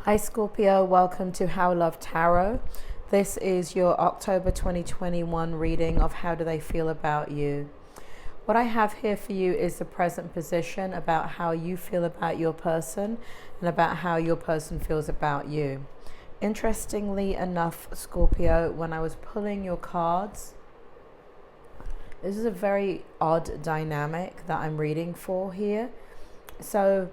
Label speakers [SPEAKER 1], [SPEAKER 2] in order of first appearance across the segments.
[SPEAKER 1] Hi Scorpio, welcome to How Love Tarot. This is your October 2021 reading of how do they feel about you. What I have here for you is the present position about how you feel about your person and about how your person feels about you. Interestingly enough, Scorpio, when I was pulling your cards, this is a very odd dynamic that I'm reading for here. So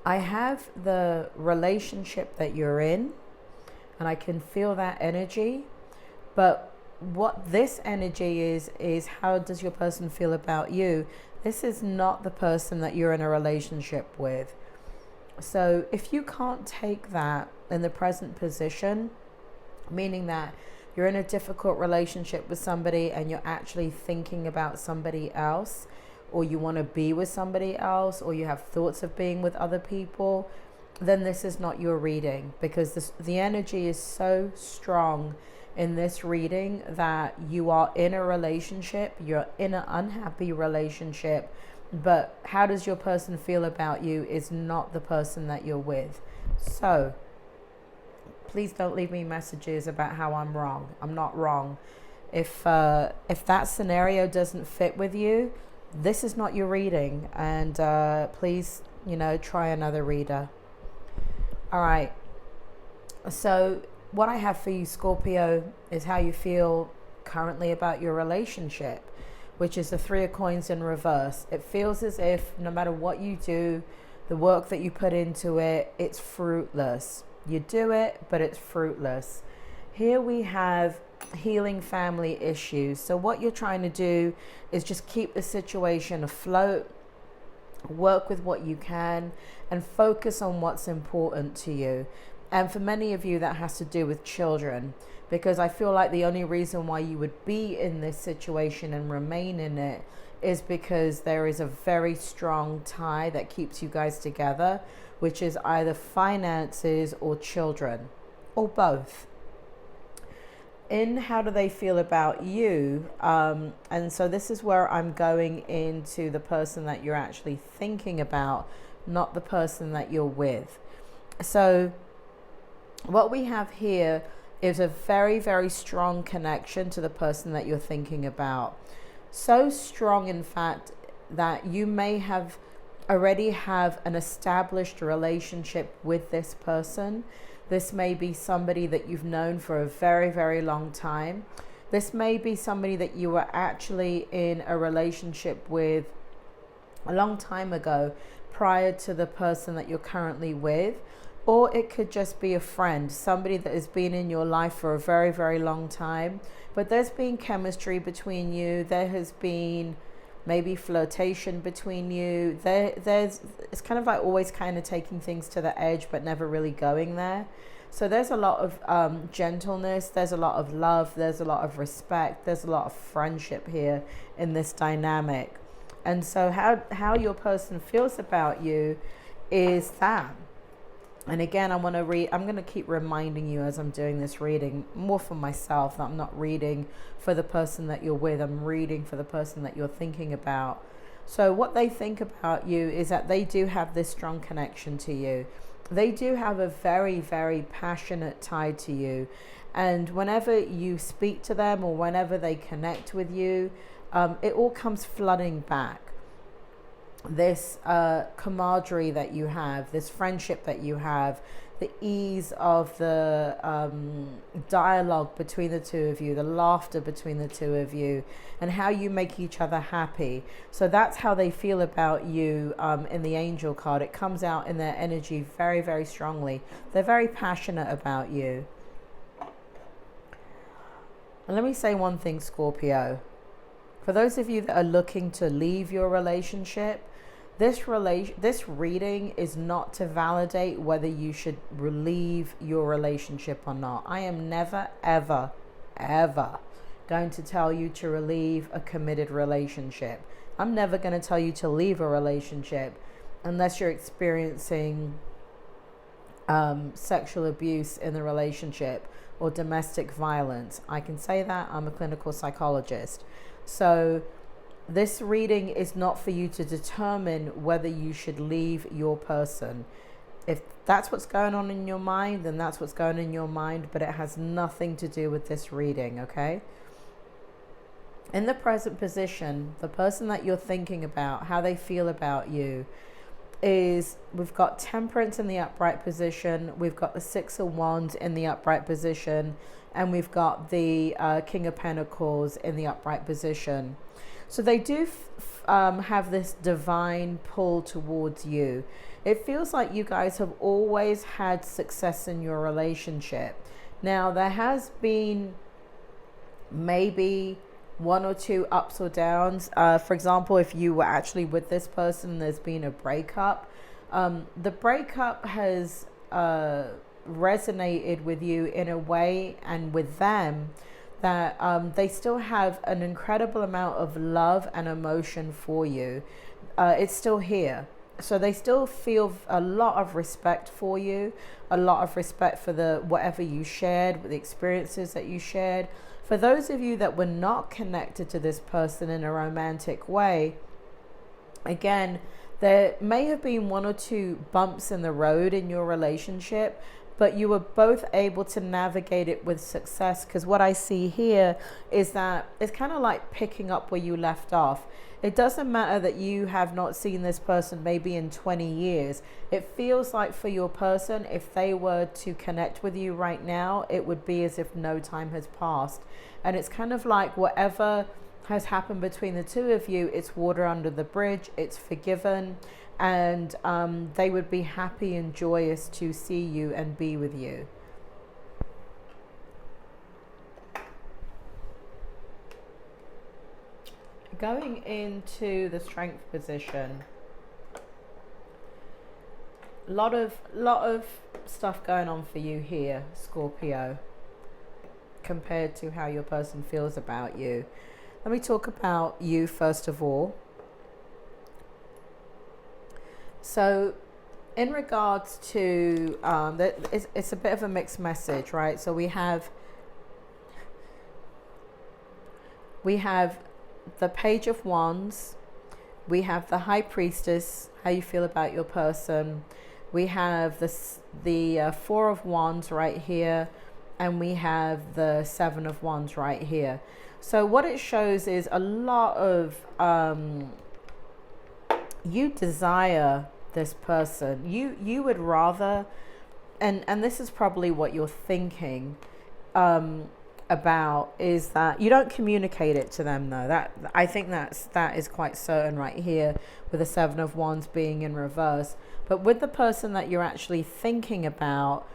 [SPEAKER 1] I have the relationship that you're in, and I can feel that energy. But what this energy is how does your person feel about you? This is not the person that you're in a relationship with. So if you can't take that in the present position, meaning that you're in a difficult relationship with somebody and you're actually thinking about somebody else, or you want to be with somebody else, or you have thoughts of being with other people, then this is not your reading, because the energy is so strong in this reading that you are in a relationship, you're in an unhappy relationship, but how does your person feel about you is not the person that you're with. So please don't leave me messages about how I'm wrong. I'm not wrong. If that scenario doesn't fit with you, this is not your reading, and please, try another reader. All right. So what I have for you, Scorpio, is how you feel currently about your relationship, which is the Three of Coins in reverse. It feels as if no matter what you do, the work that you put into it, it's fruitless. You do it, but it's fruitless. Here we have healing family issues. So what you're trying to do is just keep the situation afloat, work with what you can, and focus on what's important to you. And for many of you, that has to do with children, because I feel like the only reason why you would be in this situation and remain in it is because there is a very strong tie that keeps you guys together, which is either finances or children, or both. In how do they feel about you? And so this is where I'm going into the person that you're actually thinking about, not the person that you're with. So what we have here is a very, very strong connection to the person that you're thinking about. So strong, in fact, that you may have already have an established relationship with this person. This may be somebody that you've known for a very, very long time. This may be somebody that you were actually in a relationship with a long time ago, prior to the person that you're currently with. Or it could just be a friend, somebody that has been in your life for a very, very long time. But there's been chemistry between you. There has been maybe flirtation between you. It's kind of like always kind of taking things to the edge, but never really going there. So there's a lot of gentleness, there's a lot of love, there's a lot of respect, there's a lot of friendship here in this dynamic. And so how your person feels about you is that. And again, I'm going to keep reminding you as I'm doing this reading, more for myself, that I'm not reading for the person that you're with. I'm reading for the person that you're thinking about. So what they think about you is that they do have this strong connection to you. They do have a very, very passionate tie to you. And whenever you speak to them or whenever they connect with you, it all comes flooding back. This camaraderie that you have, this friendship that you have, the ease of the dialogue between the two of you, the laughter between the two of you, and how you make each other happy. So that's how they feel about you in the angel card. It comes out in their energy very, very strongly. They're very passionate about you. And let me say one thing, Scorpio. For those of you that are looking to leave your relationship, this reading is not to validate whether you should leave your relationship or not. I am never, ever, ever going to tell you to leave a committed relationship. I'm never going to tell you to leave a relationship unless you're experiencing sexual abuse in the relationship or domestic violence. I can say that. I'm a clinical psychologist. So this reading is not for you to determine whether you should leave your person. If that's what's going on in your mind, then that's what's going on in your mind, but it has nothing to do with this reading, okay? In the present position, the person that you're thinking about, how they feel about you, is we've got Temperance in the upright position, we've got the Six of Wands in the upright position, and we've got the King of Pentacles in the upright position. So they do have this divine pull towards you. It feels like you guys have always had success in your relationship. Now, there has been maybe one or two ups or downs. For example, if you were actually with this person, there's been a breakup. The breakup has resonated with you in a way, and with them, that they still have an incredible amount of love and emotion for you. It's still here. So they still feel a lot of respect for you, a lot of respect for the whatever you shared, the experiences that you shared. For those of you that were not connected to this person in a romantic way, again, there may have been one or two bumps in the road in your relationship, but you were both able to navigate it with success. Because what I see here is that it's kind of like picking up where you left off. It doesn't matter that you have not seen this person maybe in 20 years. It feels like for your person, if they were to connect with you right now, it would be as if no time has passed. And it's kind of like whatever has happened between the two of you, it's water under the bridge, it's forgiven, and they would be happy and joyous to see you and be with you. Going into the Strength position, lot of stuff going on for you here, Scorpio, compared to how your person feels about you. Let me talk about you first of all. So in regards to it's a bit of a mixed message, right? So we have the Page of Wands, we have the High Priestess, how you feel about your person, we have the Four of Wands right here, and we have the Seven of Wands right here. So what it shows is a lot of you desire this person. You would rather, and this is probably what you're thinking about, is that you don't communicate it to them though. That I think that is quite certain right here, with the Seven of Wands being in reverse. But with the person that you're actually thinking about,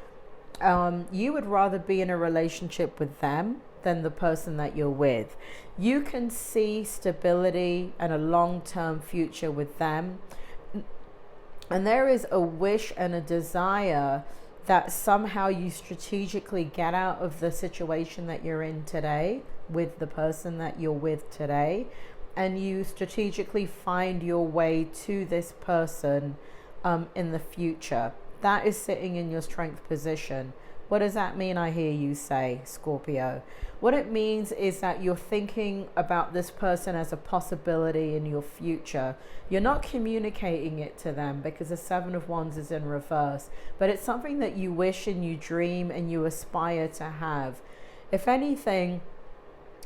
[SPEAKER 1] you would rather be in a relationship with them than the person that you're with. You can see stability and a long-term future with them, and there is a wish and a desire that somehow you strategically get out of the situation that you're in today with the person that you're with today, and you strategically find your way to this person in the future. That is sitting in your Strength position. What does that mean, I hear you say, Scorpio? What it means is that you're thinking about this person as a possibility in your future. You're not communicating it to them because the Seven of Wands is in reverse, but it's something that you wish and you dream and you aspire to have. If anything,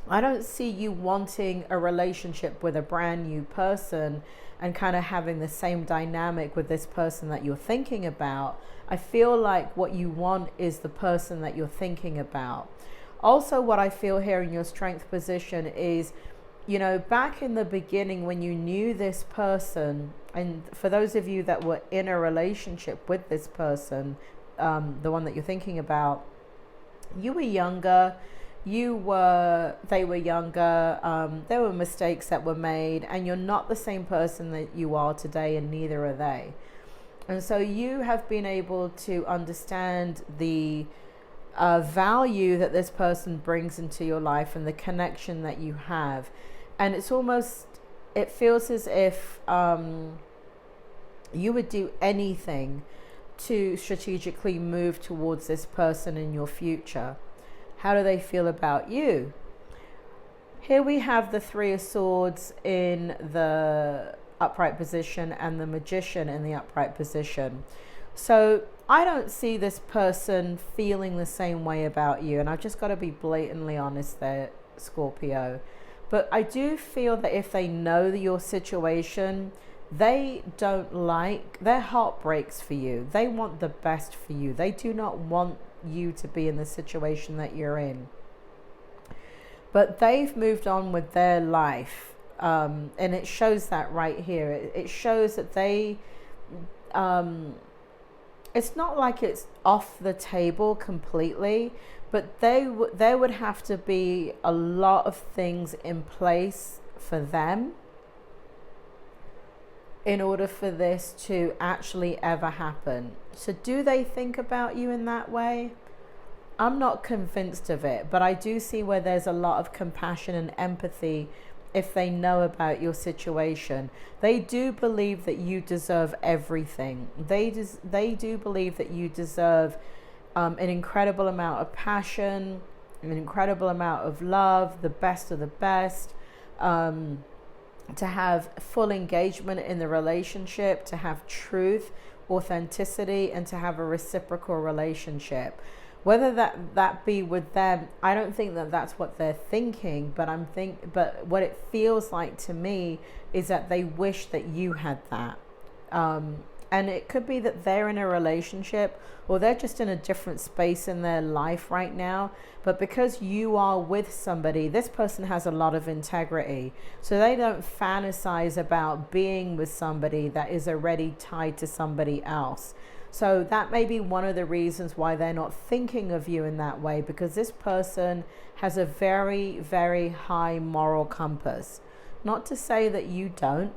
[SPEAKER 1] I don't see you wanting a relationship with a brand new person and kind of having the same dynamic with this person that you're thinking about. I feel like what you want is the person that you're thinking about. Also, what I feel here in your Strength position is, you know, back in the beginning when you knew this person, and for those of you that were in a relationship with this person, the one that you're thinking about, you were younger, they were younger, there were mistakes that were made, and you're not the same person that you are today, and neither are they. And so you have been able to understand the value that this person brings into your life and the connection that you have. And it's almost, it feels as if you would do anything to strategically move towards this person in your future. How do they feel about you? Here we have the Three of Swords in the upright position and the Magician in the upright position. So I don't see this person feeling the same way about you. And I've just got to be blatantly honest there, Scorpio. But I do feel that if they know your situation, they don't like, their heart breaks for you. They want the best for you. They do not want you to be in the situation that you're in. But they've moved on with their life. And it shows that right here. It shows that they, it's not like it's off the table completely, but there would have to be a lot of things in place for them in order for this to actually ever happen. So do they think about you in that way? I'm not convinced of it, but I do see where there's a lot of compassion and empathy if they know about your situation. They do believe that you deserve everything. They do believe that you deserve an incredible amount of passion, an incredible amount of love, the best of the best, to have full engagement in the relationship, to have truth, authenticity, and to have a reciprocal relationship. Whether that be with them, I don't think that that's what they're thinking, but but what it feels like to me is that they wish that you had that. And it could be that they're in a relationship or they're just in a different space in their life right now. But because you are with somebody, this person has a lot of integrity. So they don't fantasize about being with somebody that is already tied to somebody else. So that may be one of the reasons why they're not thinking of you in that way, because this person has a very, very high moral compass. Not to say that you don't,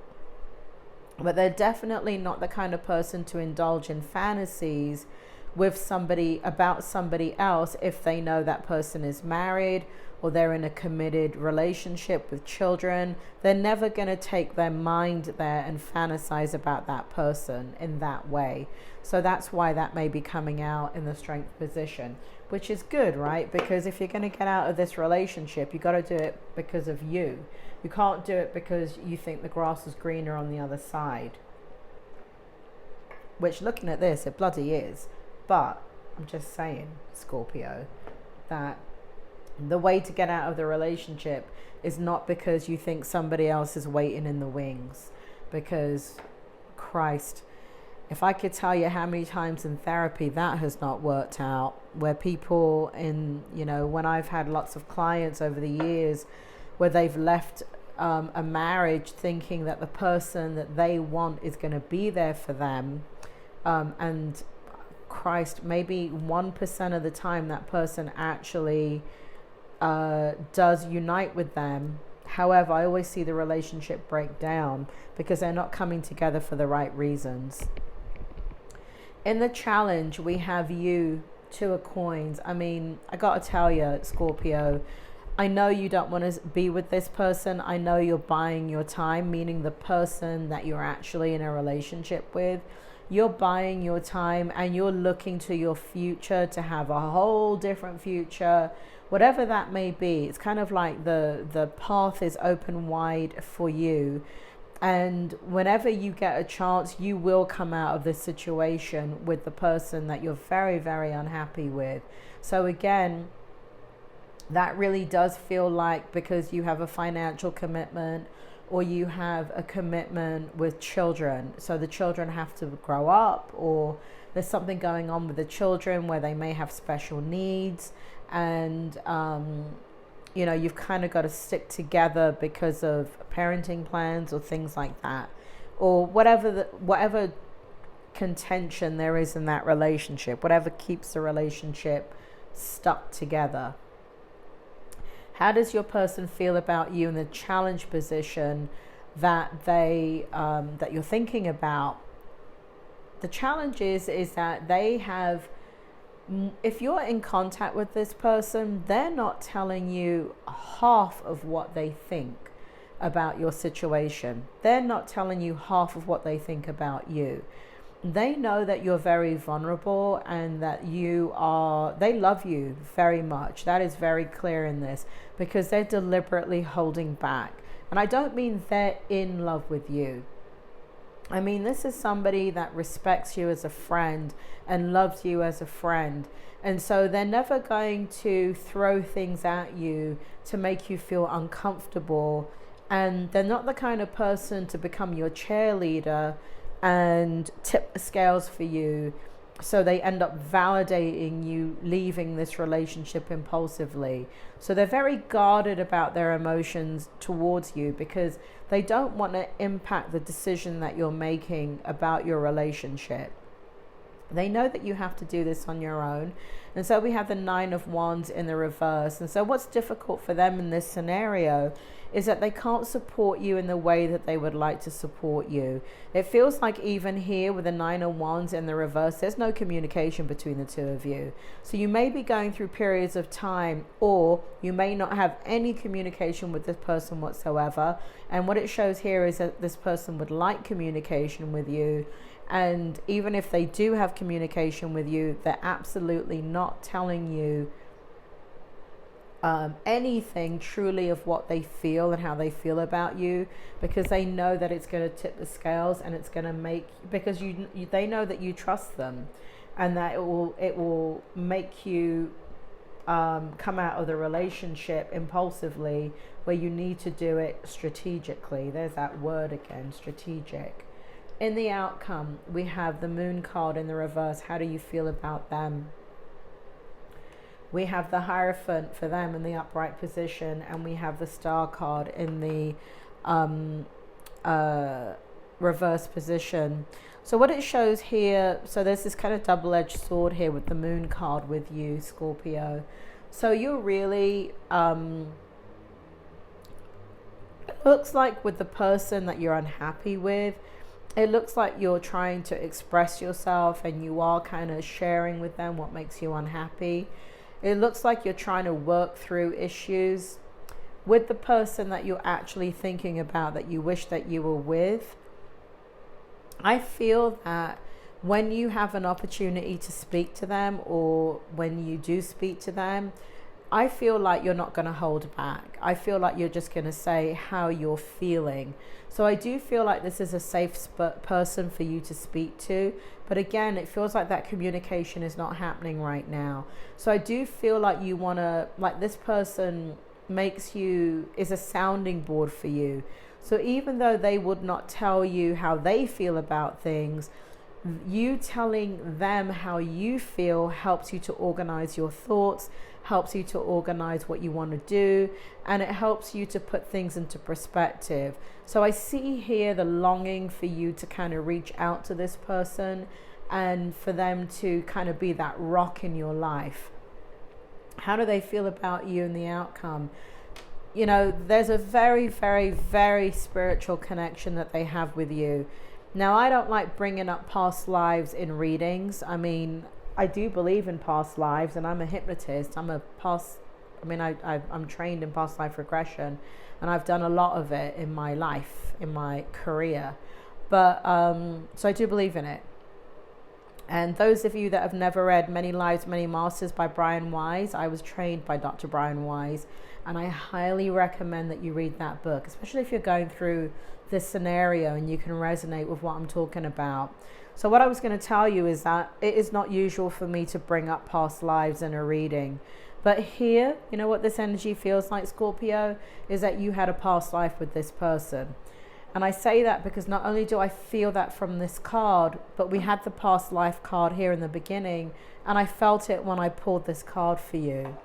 [SPEAKER 1] but they're definitely not the kind of person to indulge in fantasies with somebody about somebody else if they know that person is married or they're in a committed relationship with children. They're never going to take their mind there and fantasize about that person in that way. So that's why that may be coming out in the strength position, which is good, right? Because if you're going to get out of this relationship, you got to do it because of you. You can't do it because you think the grass is greener on the other side. Which, looking at this, it bloody is. But I'm just saying, Scorpio, that the way to get out of the relationship is not because you think somebody else is waiting in the wings. Because, Christ, if I could tell you how many times in therapy that has not worked out, where people when I've had lots of clients over the years where they've left a marriage thinking that the person that they want is going to be there for them, and Christ, maybe 1% of the time that person actually does unite with them. However, I always see the relationship break down because they're not coming together for the right reasons. In the challenge, we have you, Two of Coins. I mean, I got to tell you, Scorpio, I know you don't want to be with this person. I know you're buying your time, meaning the person that you're actually in a relationship with. You're buying your time and you're looking to your future to have a whole different future, whatever that may be. It's kind of like the path is open wide for you. And whenever you get a chance, you will come out of this situation with the person that you're very, very unhappy with. So again, that really does feel like because you have a financial commitment or you have a commitment with children. So the children have to grow up, or there's something going on with the children where they may have special needs, and you've kind of got to stick together because of parenting plans or things like that, or whatever contention there is in that relationship, whatever keeps the relationship stuck together. How does your person feel about you in the challenge position that that you're thinking about? The challenge is that they have, if you're in contact with this person, they're not telling you half of what they think about your situation. They're not telling you half of what they think about you. They know that you're very vulnerable and that they love you very much. That is very clear in this, because they're deliberately holding back. And I don't mean they're in love with you. I mean, this is somebody that respects you as a friend and loves you as a friend. And so they're never going to throw things at you to make you feel uncomfortable. And they're not the kind of person to become your cheerleader and tip the scales for you. So they end up validating you leaving this relationship impulsively. So they're very guarded about their emotions towards you because they don't want to impact the decision that you're making about your relationship. They know that you have to do this on your own. And so we have the 9 of Wands in the reverse. And so what's difficult for them in this scenario is that they can't support you in the way that they would like to support you. It feels like even here with the 9 of Wands in the reverse, there's no communication between the two of you. So you may be going through periods of time, or you may not have any communication with this person whatsoever. And what it shows here is that this person would like communication with you. And even if they do have communication with you, they're absolutely not telling you anything truly of what they feel and how they feel about you, because they know that it's going to tip the scales, and it's going to make, because they know that you trust them, and that it will make you come out of the relationship impulsively, where you need to do it strategically. There's that word again, strategic. In the outcome, we have the Moon card in the reverse. How do you feel about them? We have the Hierophant for them in the upright position, and we have the Star card in the reverse position. So what it shows here, so there's this kind of double-edged sword here with the Moon card with you, Scorpio. So you're really, it looks like with the person that you're unhappy with, it looks like you're trying to express yourself, and you are kind of sharing with them what makes you unhappy. It looks like you're trying to work through issues with the person that you're actually thinking about, that you wish that you were with. I feel that when you have an opportunity to speak to them, or when you do speak to them, I feel like you're not going to hold back. I feel like you're just going to say how you're feeling. So I do feel like this is a safe person for you to speak to. But again, it feels like that communication is not happening right now. So I do feel like you want to, like this person is a sounding board for you. So even though they would not tell you how they feel about things, you telling them how you feel helps you to organize your thoughts, helps you to organize what you want to do, and it helps you to put things into perspective. So I see here the longing for you to kind of reach out to this person, and for them to kind of be that rock in your life. How do they feel about you in the outcome? You know, there's a very, very, very spiritual connection that they have with you. Now, I don't like bringing up past lives in readings. I mean, I do believe in past lives, and I'm a hypnotist. I'm trained in past life regression, and I've done a lot of it in my life, in my career. But so I do believe in it. And those of you that have never read Many Lives, Many Masters by Brian Weiss, I was trained by Dr. Brian Weiss, and I highly recommend that you read that book, especially if you're going through this scenario and you can resonate with what I'm talking about. So what I was going to tell you is that it is not usual for me to bring up past lives in a reading. But here, you know what this energy feels like, Scorpio, is that you had a past life with this person. And I say that because not only do I feel that from this card, but we had the past life card here in the beginning, and I felt it when I pulled this card for you.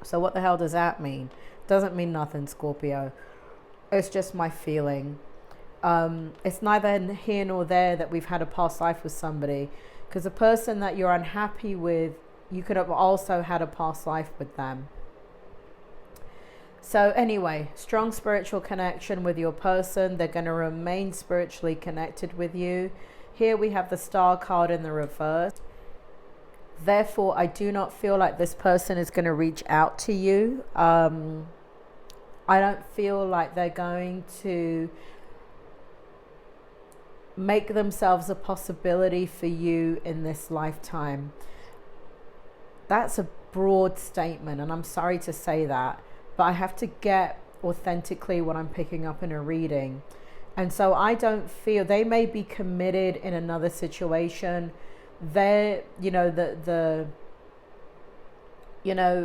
[SPEAKER 1] So what the hell does that mean? Doesn't mean nothing, Scorpio. It's just my feeling. It's neither here nor there that we've had a past life with somebody, because the person that you're unhappy with, you could have also had a past life with them. So anyway, strong spiritual connection with your person. They're going to remain spiritually connected with you. Here we have the Star card in the reverse. Therefore, I do not feel like this person is going to reach out to you. I don't feel like they're going to make themselves a possibility for you in this lifetime. That's a broad statement, and I'm sorry to say that, but I have to get authentically what I'm picking up in a reading. And so I don't feel, they may be committed in another situation. They're, you know,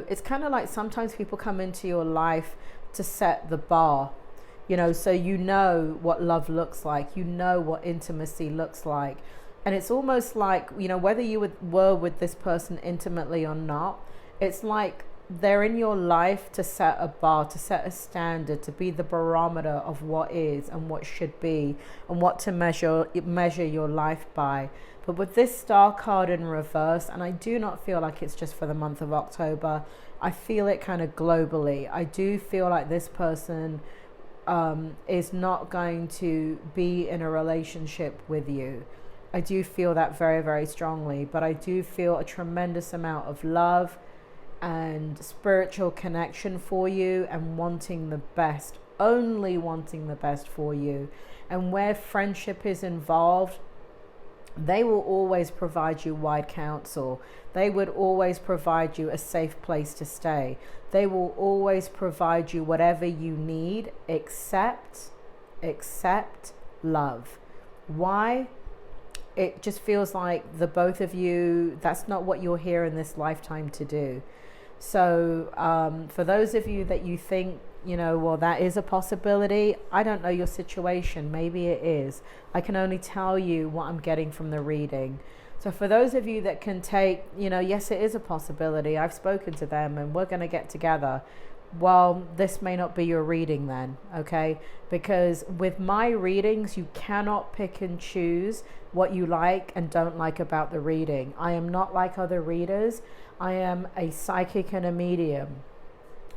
[SPEAKER 1] it's kind of like sometimes people come into your life to set the bar, you know, so you know what love looks like, you know what intimacy looks like. And it's almost like, you know, whether you were with this person intimately or not, it's like they're in your life to set a bar, to set a standard, to be the barometer of what is and what should be and what to measure your life by. But with this Star card in reverse, and I do not feel like it's just for the month of October, I feel it kind of globally. I do feel like this person is not going to be in a relationship with you. I do feel that very, very strongly, but I do feel a tremendous amount of love and spiritual connection for you, and wanting the best, only wanting the best for you. And where friendship is involved, they will always provide you wide counsel. They would always provide you a safe place to stay. They will always provide you whatever you need, except love. Why? It just feels like the both of you, that's not what you're here in this lifetime to do. So for those of you that you think, you know, well, that is a possibility, I don't know your situation. Maybe it is. I can only tell you what I'm getting from the reading. So for those of you that can take, you know, yes, it is a possibility. I've spoken to them and we're going to get together. Well, this may not be your reading then, okay? Because with my readings, you cannot pick and choose what you like and don't like about the reading. I am not like other readers. I am a psychic and a medium.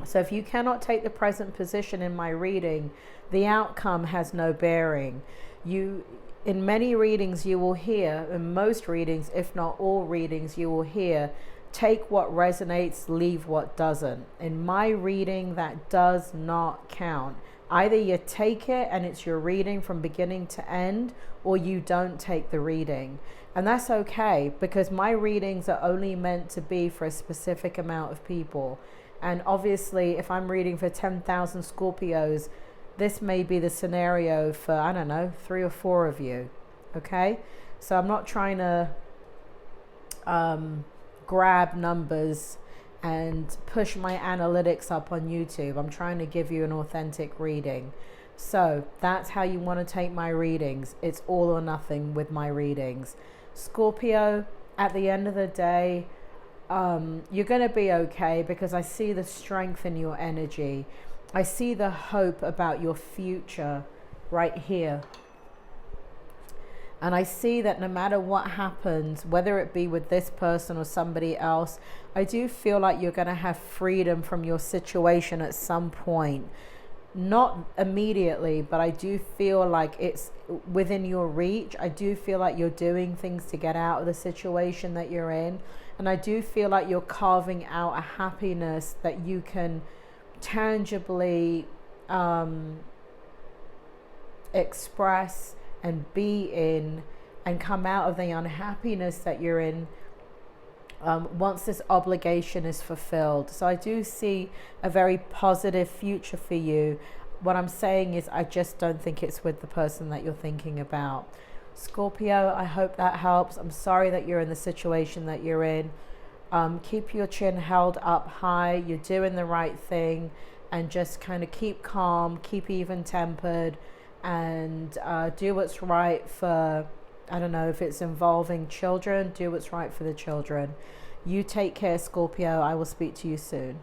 [SPEAKER 1] So if you cannot take the present position in my reading, the outcome has no bearing. In many readings you will hear, in most readings, if not all readings, you will hear, take what resonates, leave what doesn't. In my reading, that does not count. Either you take it and it's your reading from beginning to end, or you don't take the reading. And that's okay, because my readings are only meant to be for a specific amount of people. And obviously, if I'm reading for 10,000 Scorpios, this may be the scenario for, I don't know, 3 or 4 of you. Okay? So I'm not trying to grab numbers and push my analytics up on YouTube. I'm trying to give you an authentic reading. So that's how you want to take my readings. It's all or nothing with my readings. Scorpio, at the end of the day, you're going to be okay, because I see the strength in your energy. I see the hope about your future right here. And I see that no matter what happens, whether it be with this person or somebody else, I do feel like you're going to have freedom from your situation at some point. Not immediately, but I do feel like it's within your reach. I do feel like you're doing things to get out of the situation that you're in. And I do feel like you're carving out a happiness that you can tangibly express and be in, and come out of the unhappiness that you're in once this obligation is fulfilled. So I do see a very positive future for you. What I'm saying is, I just don't think it's with the person that you're thinking about. Scorpio, I hope that helps. I'm sorry that you're in the situation that you're in. Keep your chin held up high. You're doing the right thing, and just kind of keep calm, keep even tempered, and do what's right for, I don't know if it's involving children, do what's right for the children. You take care, Scorpio. I will speak to you soon.